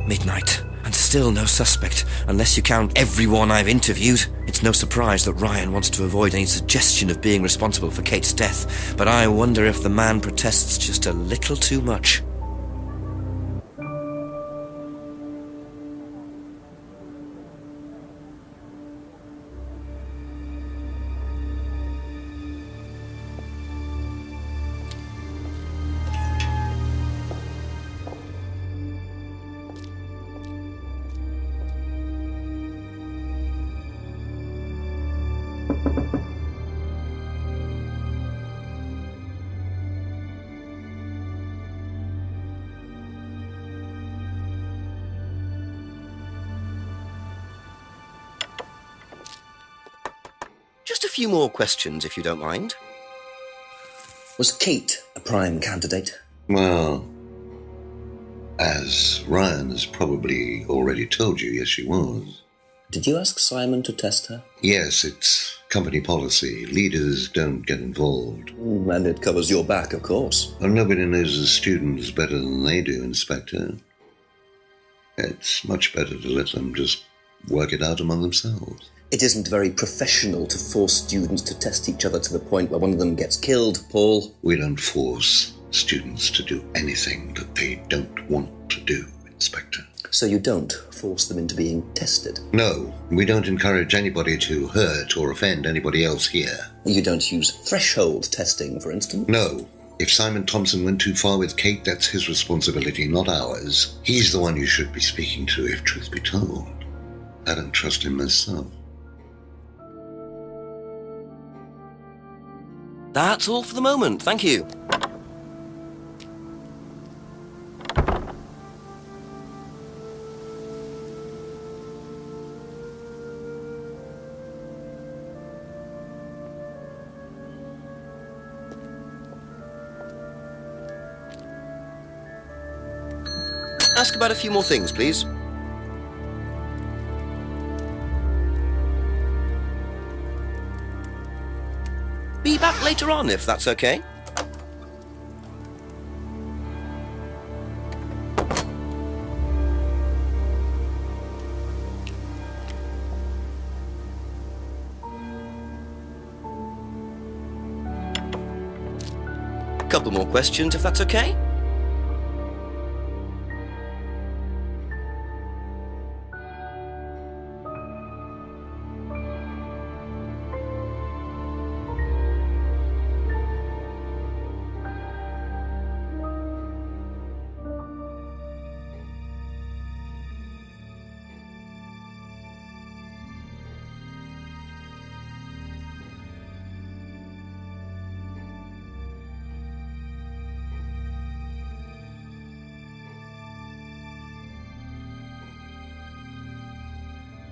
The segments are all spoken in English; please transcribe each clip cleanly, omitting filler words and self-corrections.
Midnight, and still no suspect, unless you count everyone I've interviewed. It's no surprise that Ryan wants to avoid any suggestion of being responsible for Kate's death, but I wonder if the man protests just a little too much. Just a few more questions, if you don't mind. Was Kate a prime candidate? Well, as Ryan has probably already told you, yes, she was. Did you ask Simon to test her? Yes, it's company policy. Leaders don't get involved. And it covers your back, of course. Well, nobody knows the students better than they do, Inspector. It's much better to let them just work it out among themselves. It isn't very professional to force students to test each other to the point where one of them gets killed, Paul. We don't force students to do anything that they don't want to do, Inspector. So you don't force them into being tested? No, we don't encourage anybody to hurt or offend anybody else here. You don't use threshold testing, for instance? No. If Simon Thompson went too far with Kate, that's his responsibility, not ours. He's the one you should be speaking to, if truth be told. I don't trust him myself. That's all for the moment, thank you. Ask about a few more things, please. Be back later on, if that's okay. Couple more questions, if that's okay.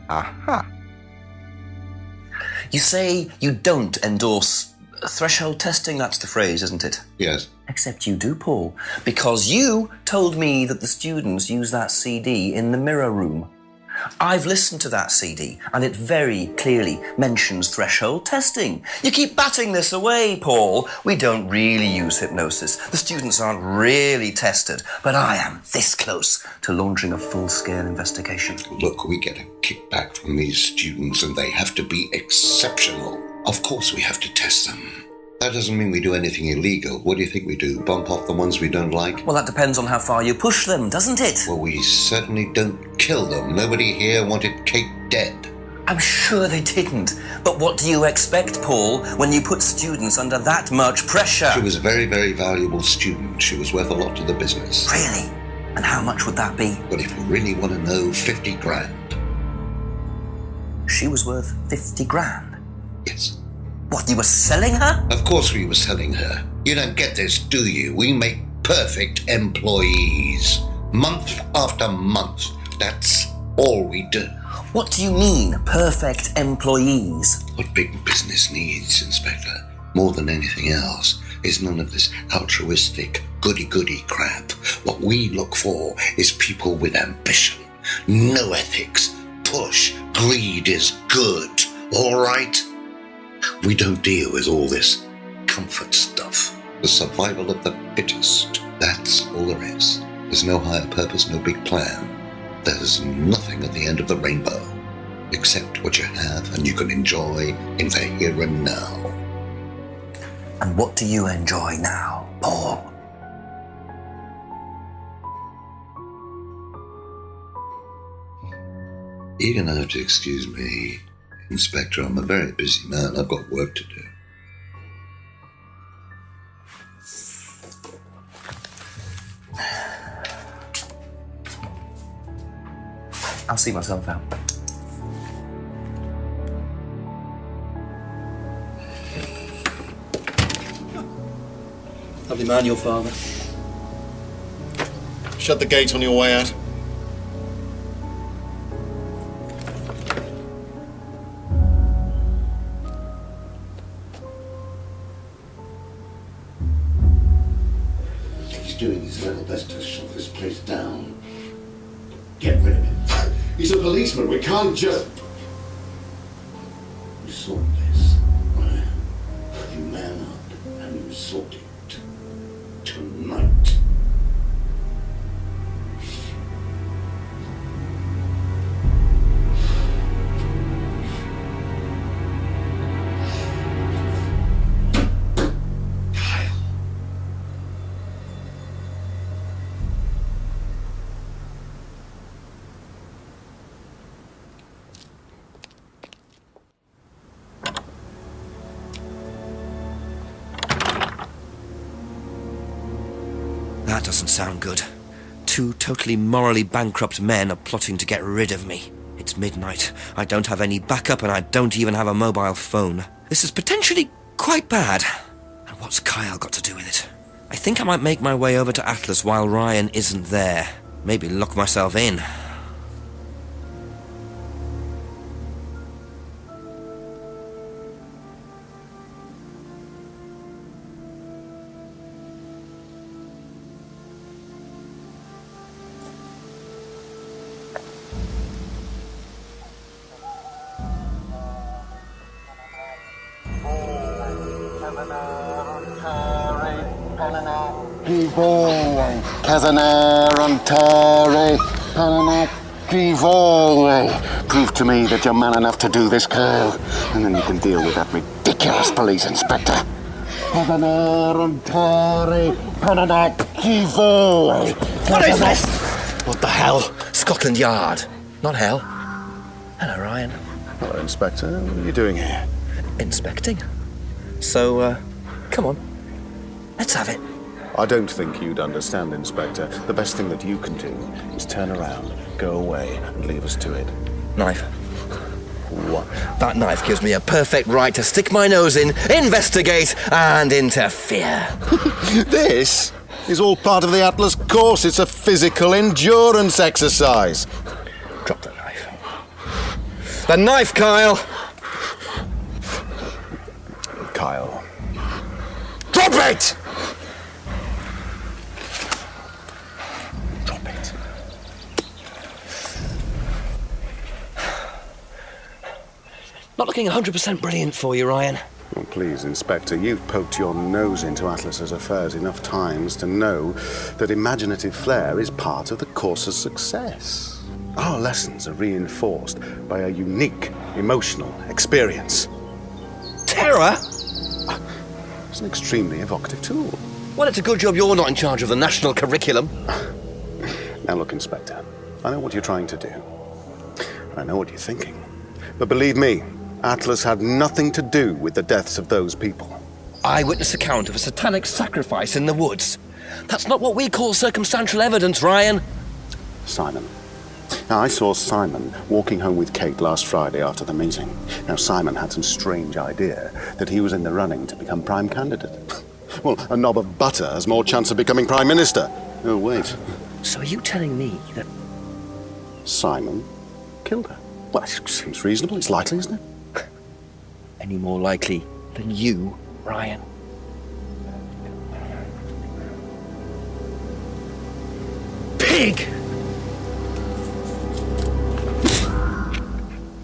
Aha. You say you don't endorse threshold testing, that's the phrase, isn't it? Yes. Except you do, Paul, because you told me that the students use that CD in the mirror room. I've listened to that CD, and it very clearly mentions threshold testing. You keep batting this away, Paul. We don't really use hypnosis. The students aren't really tested, but I am this close to launching a full-scale investigation. Look, we get a kickback from these students, and they have to be exceptional. Of course we have to test them. That doesn't mean we do anything illegal. What do you think we do? Bump off the ones we don't like? Well, that depends on how far you push them, doesn't it? Well, we certainly don't kill them. Nobody here wanted Kate dead. I'm sure they didn't. But what do you expect, Paul, when you put students under that much pressure? She was a very, very valuable student. She was worth a lot to the business. Really? And how much would that be? But if you really want to know, 50 grand. She was worth 50 grand? Yes. What, you were selling her? Of course we were selling her. You don't get this, do you? We make perfect employees. Month after month. That's all we do. What do you mean, perfect employees? What big business needs, Inspector, more than anything else, is none of this altruistic, goody-goody crap. What we look for is people with ambition, no ethics. Push, greed is good, all right? We don't deal with all this comfort stuff. The survival of the fittest. That's all there is. There's no higher purpose, no big plan. There's nothing at the end of the rainbow. Accept what you have and you can enjoy in the here and now. And what do you enjoy now, Paul? You're going to have to excuse me, Inspector. I'm a very busy man. I've got work to do. I'll see myself out. Lovely man, your father. Shut the gate on your way out. He's doing his level best to shut this place down. Get rid of him. He's a policeman. We can't just... You sort this, right? You man up and you sort it. Tonight. That doesn't sound good. Two totally morally bankrupt men are plotting to get rid of me. It's midnight. I don't have any backup and I don't even have a mobile phone. This is potentially quite bad. And what's Kyle got to do with it? I think I might make my way over to Atlas while Ryan isn't there. Maybe lock myself in. Prove to me that you're man enough to do this, Kyle, and then you can deal with that ridiculous police inspector. What is this? What the hell? Scotland Yard. Not hell. Hello, Ryan. Hello, Inspector. What are you doing here? Inspecting. So, come on. Let's have it. I don't think you'd understand, Inspector. The best thing that you can do is turn around, go away, and leave us to it. Knife. What? That knife gives me a perfect right to stick my nose in, investigate, and interfere. This is all part of the Atlas course. It's a physical endurance exercise. Drop the knife. The knife, Kyle! Kyle. Drop it! Drop it. Not looking 100% brilliant for you, Ryan. Well, please, Inspector, you've poked your nose into Atlas's affairs enough times to know that imaginative flair is part of the course's success. Our lessons are reinforced by a unique emotional experience. Terror? It's an extremely evocative tool. Well, it's a good job you're not in charge of the national curriculum. Now look, Inspector, I know what you're trying to do. I know what you're thinking. But believe me, Atlas had nothing to do with the deaths of those people. Eyewitness account of a satanic sacrifice in the woods. That's not what we call circumstantial evidence, Ryan. Simon. Now, I saw Simon walking home with Kate last Friday after the meeting. Now, Simon had some strange idea that he was in the running to become prime candidate. Well, a knob of butter has more chance of becoming prime minister. Oh, wait. So are you telling me that... Simon killed her? Well, it seems reasonable. It's likely, isn't it? Any more likely than you, Ryan? Pig!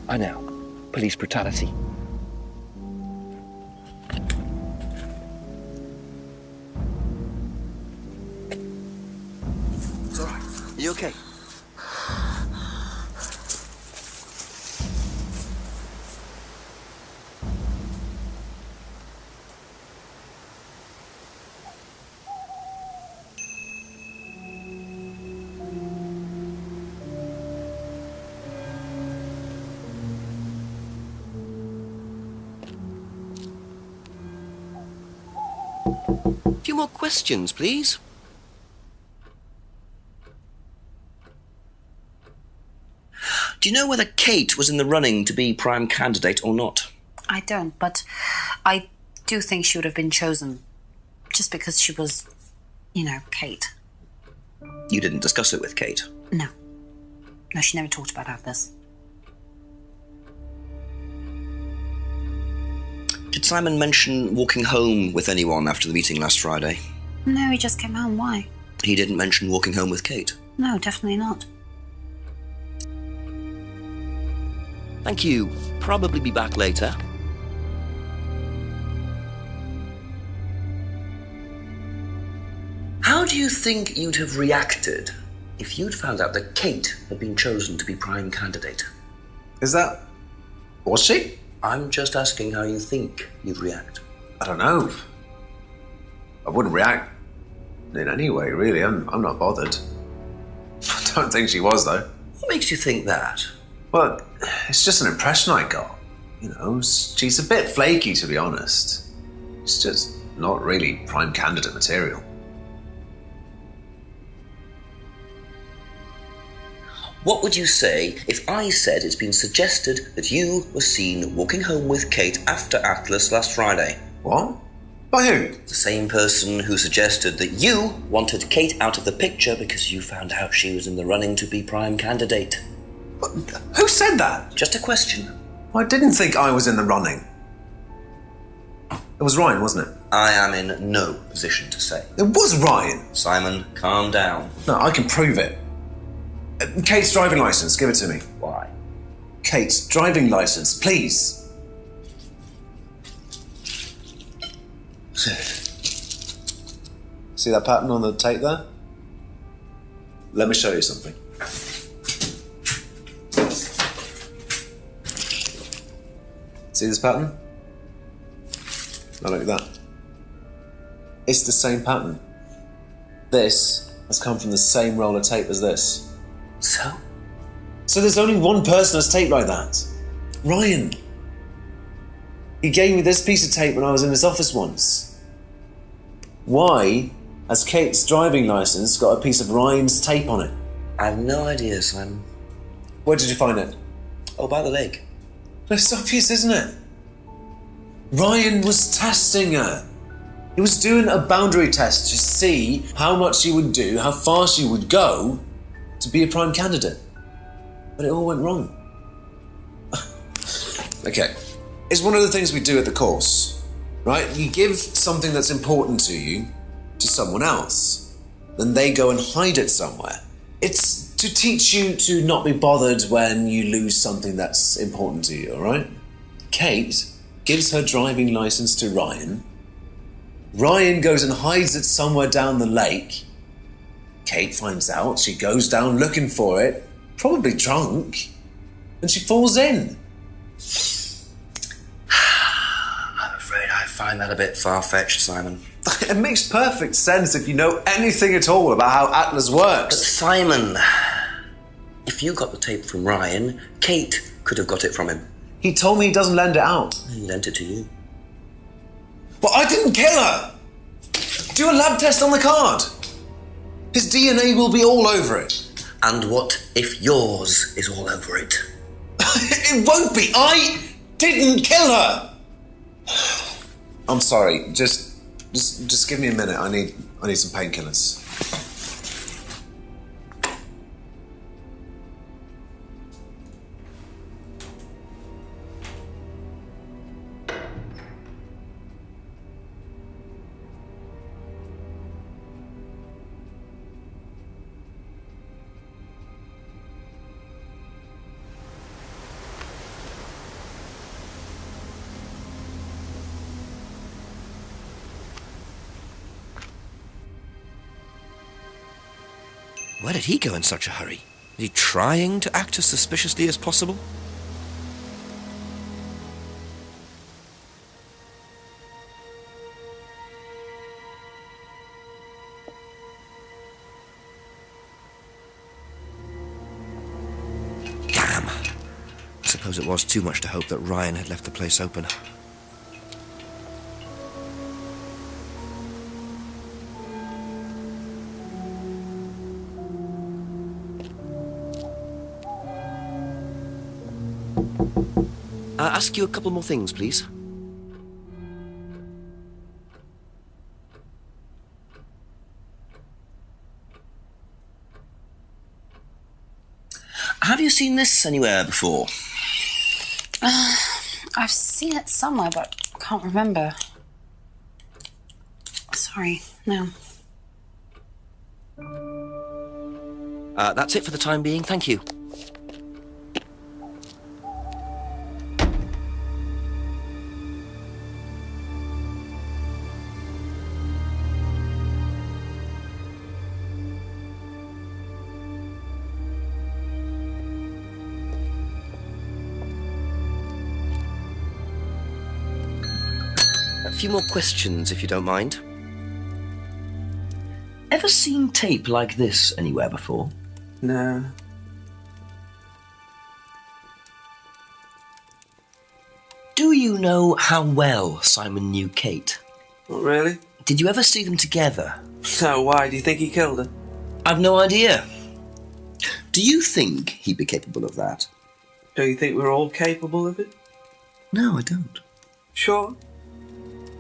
I know. Police brutality. It's all right. Are you okay? few more questions, please. Do you know whether Kate was in the running to be prime candidate or not? I don't, but I do think she would have been chosen just because she was, Kate. You didn't discuss it with Kate? No. No, she never talked about Atlas. Did Simon mention walking home with anyone after the meeting last Friday? No, he just came home. Why? He didn't mention walking home with Kate? No, definitely not. Thank you. Probably be back later. How do you think you'd have reacted if you'd found out that Kate had been chosen to be prime candidate? Was she? I'm just asking how you think you'd react. I don't know. I wouldn't react in any way, really. I'm not bothered. I don't think she was, though. What makes you think that? Well, it's just an impression I got. She's a bit flaky, to be honest. It's just not really prime candidate material. What would you say if I said it's been suggested that you were seen walking home with Kate after Atlas last Friday? What? By who? The same person who suggested that you wanted Kate out of the picture because you found out she was in the running to be prime candidate. Who said that? Just a question. I didn't think I was in the running. It was Ryan, wasn't it? I am in no position to say. It was Ryan. Simon, calm down. No, I can prove it. Kate's driving license, give it to me. Why? Kate's driving license, please. See that pattern on the tape there? Let me show you something. See this pattern? Now look at that. It's the same pattern. This has come from the same roll of tape as this. So there's only one person that's taped like that. Ryan. He gave me this piece of tape when I was in his office once. Why has Kate's driving license got a piece of Ryan's tape on it? I have no idea, Simon. Where did you find it? Oh, by the lake. It's obvious, isn't it? Ryan was testing her. He was doing a boundary test to see how much she would do, how far she would go to be a prime candidate. But it all went wrong. Okay, it's one of the things we do at the course, right? You give something that's important to you to someone else, then they go and hide it somewhere. It's to teach you to not be bothered when you lose something that's important to you, all right? Kate gives her driving license to Ryan. Ryan goes and hides it somewhere down the lake. Kate finds out, she goes down looking for it, probably drunk, and she falls in. I'm afraid I find that a bit far-fetched, Simon. It makes perfect sense if you know anything at all about how Atlas works. But Simon, if you got the tape from Ryan, Kate could have got it from him. He told me he doesn't lend it out. He lent it to you. But I didn't kill her! Do a lab test on the card. His DNA will be all over it. And what if yours is all over it? It won't be. I didn't kill her. I'm sorry. Just give me a minute. I need some painkillers. Where did he go in such a hurry? Is he trying to act as suspiciously as possible? Damn. I suppose it was too much to hope that Ryan had left the place open. Ask you a couple more things, please. Have you seen this anywhere before? I've seen it somewhere, but can't remember. Sorry, no. That's it for the time being, thank you. A few more questions, if you don't mind. Ever seen tape like this anywhere before? No. Do you know how well Simon knew Kate? Not really? Did you ever see them together? So why? Do you think he killed her? I've no idea. Do you think he'd be capable of that? Do you think we're all capable of it? No, I don't. Sure.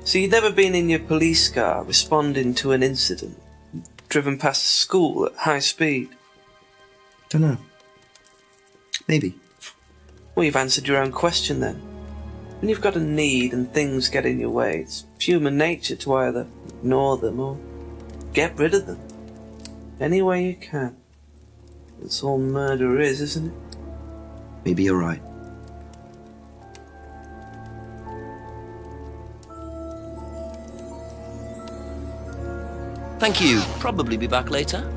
So you've never been in your police car responding to an incident, driven past a school at high speed? Don't know. Maybe. Well, you've answered your own question then. When you've got a need and things get in your way, it's human nature to either ignore them or get rid of them. Any way you can. That's all murder is, isn't it? Maybe you're right. Thank you. Probably be back later.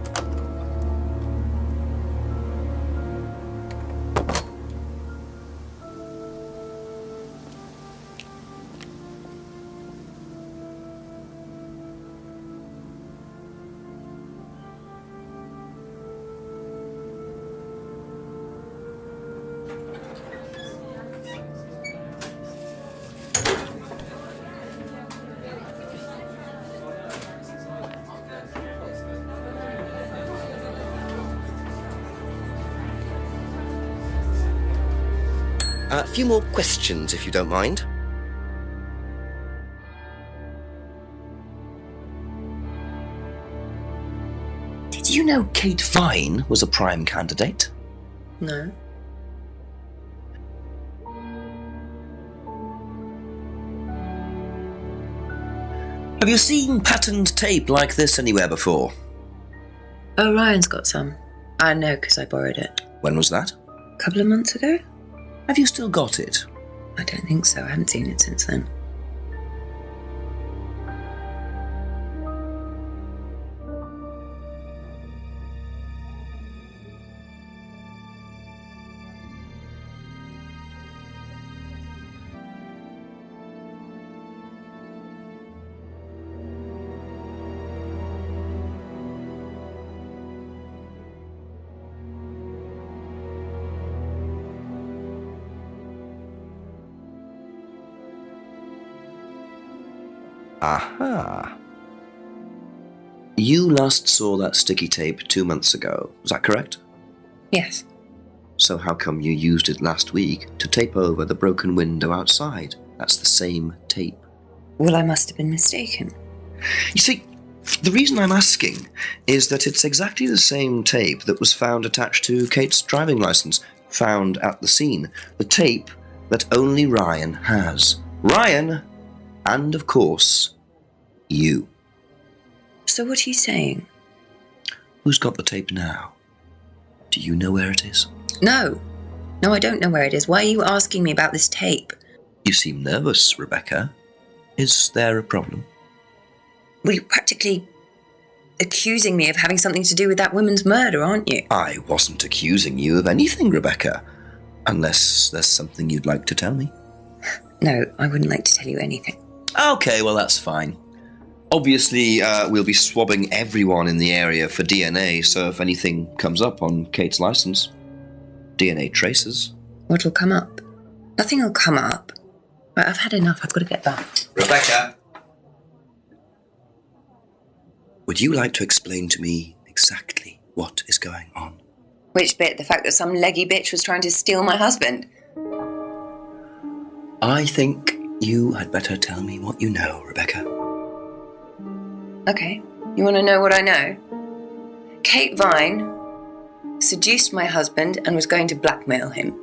A few more questions, if you don't mind. Did you know Kate Vine was a prime candidate? No. Have you seen patterned tape like this anywhere before? Oh, Ryan's got some. I know because I borrowed it. When was that? A couple of months ago? Have you still got it? I don't think so. I haven't seen it since then. Aha. You last saw that sticky tape 2 months ago, is that correct? Yes. So how come you used it last week to tape over the broken window outside? That's the same tape. Well, I must have been mistaken. You see, the reason I'm asking is that it's exactly the same tape that was found attached to Kate's driving license, found at the scene. The tape that only Ryan has. Ryan, and of course, you. So what are you saying? Who's got the tape now? Do you know where it is? No. No, I don't know where it is. Why are you asking me about this tape? You seem nervous, Rebecca. Is there a problem? Well, you're practically accusing me of having something to do with that woman's murder, aren't you? I wasn't accusing you of anything, Rebecca. Unless there's something you'd like to tell me. No, I wouldn't like to tell you anything. Okay, well, that's fine. Obviously, we'll be swabbing everyone in the area for DNA, so if anything comes up on Kate's license, DNA traces. What'll come up? Nothing will come up. Right, I've had enough. I've got to get back. Rebecca! Would you like to explain to me exactly what is going on? Which bit? The fact that some leggy bitch was trying to steal my husband? I think you had better tell me what you know, Rebecca. Okay, you want to know what I know? Kate Vine seduced my husband and was going to blackmail him.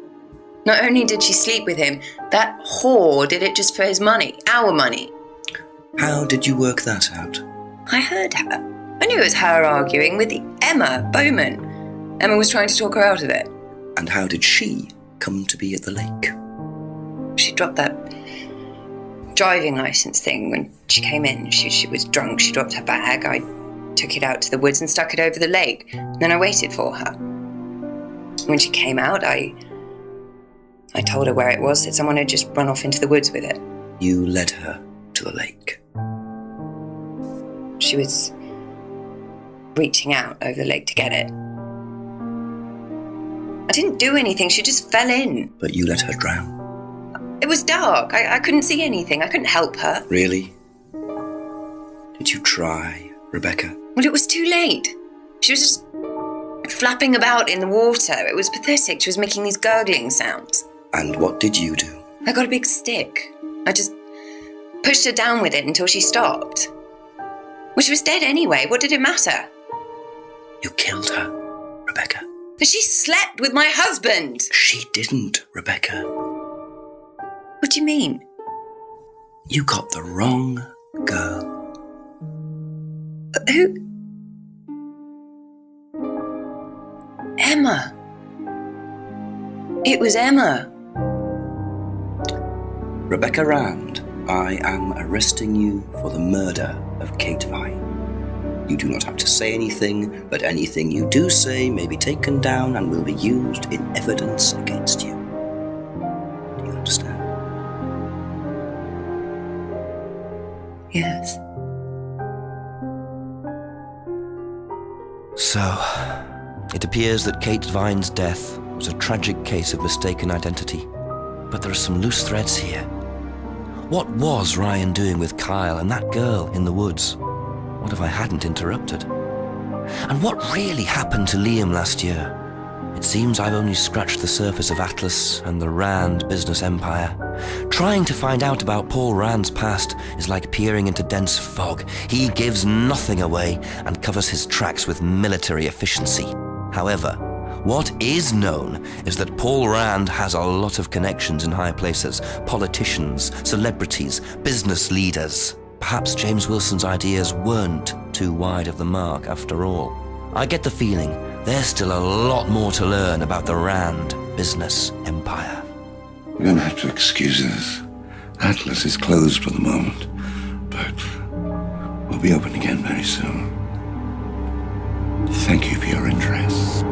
Not only did she sleep with him, that whore did it just for his money, our money. How did you work that out? I heard her. I knew it was her arguing with Emma Bowman. Emma was trying to talk her out of it. And how did she come to be at the lake? She dropped that driving licence thing when she came in. She was drunk. She dropped her bag. I took it out to the woods and stuck it over the lake. Then I waited for her. When she came out, I told her where it was, that someone had just run off into the woods with it. You led her to the lake. She was reaching out over the lake to get it. I didn't do anything. She just fell in. But you let her drown. It was dark. I couldn't see anything. I couldn't help her. Really? Did you try, Rebecca? Well, it was too late. She was just flapping about in the water. It was pathetic. She was making these gurgling sounds. And what did you do? I got a big stick. I just pushed her down with it until she stopped. Well, she was dead anyway. What did it matter? You killed her, Rebecca. But she slept with my husband. She didn't, Rebecca. What do you mean? You got the wrong girl. Who? Emma. It was Emma. Rebecca Rand, I am arresting you for the murder of Kate Vine. You do not have to say anything, but anything you do say may be taken down and will be used in evidence against you. Do you understand? Yes. So, it appears that Kate Vine's death was a tragic case of mistaken identity. But there are some loose threads here. What was Ryan doing with Kyle and that girl in the woods? What if I hadn't interrupted? And what really happened to Liam last year? It seems I've only scratched the surface of Atlas and the Rand business empire. Trying to find out about Paul Rand's past is like peering into dense fog. He gives nothing away and covers his tracks with military efficiency. However, what is known is that Paul Rand has a lot of connections in high places, politicians, celebrities, business leaders. Perhaps James Wilson's ideas weren't too wide of the mark after all. I get the feeling there's still a lot more to learn about the Rand business empire. You're going to have to excuse us. Atlas is closed for the moment, but we'll be open again very soon. Thank you for your interest.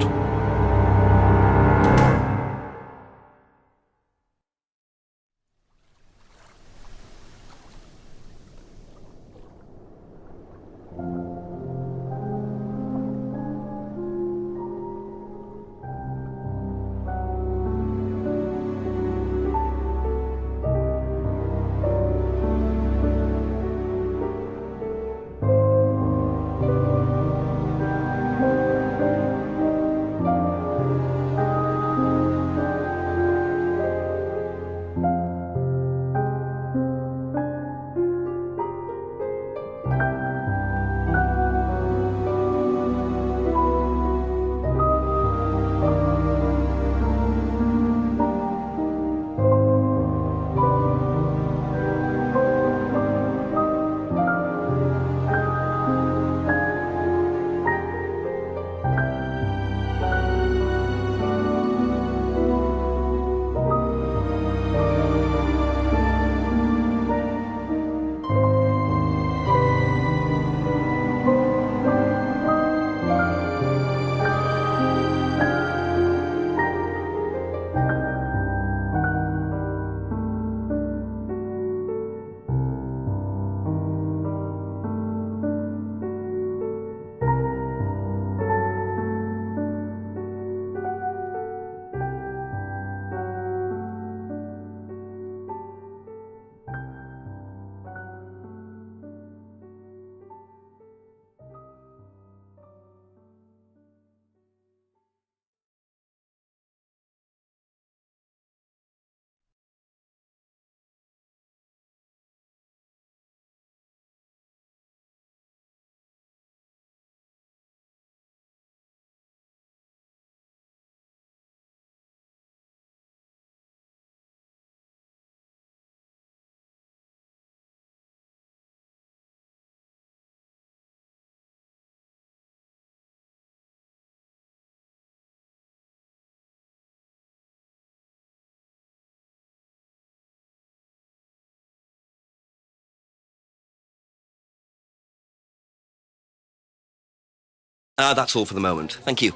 That's all for the moment. Thank you.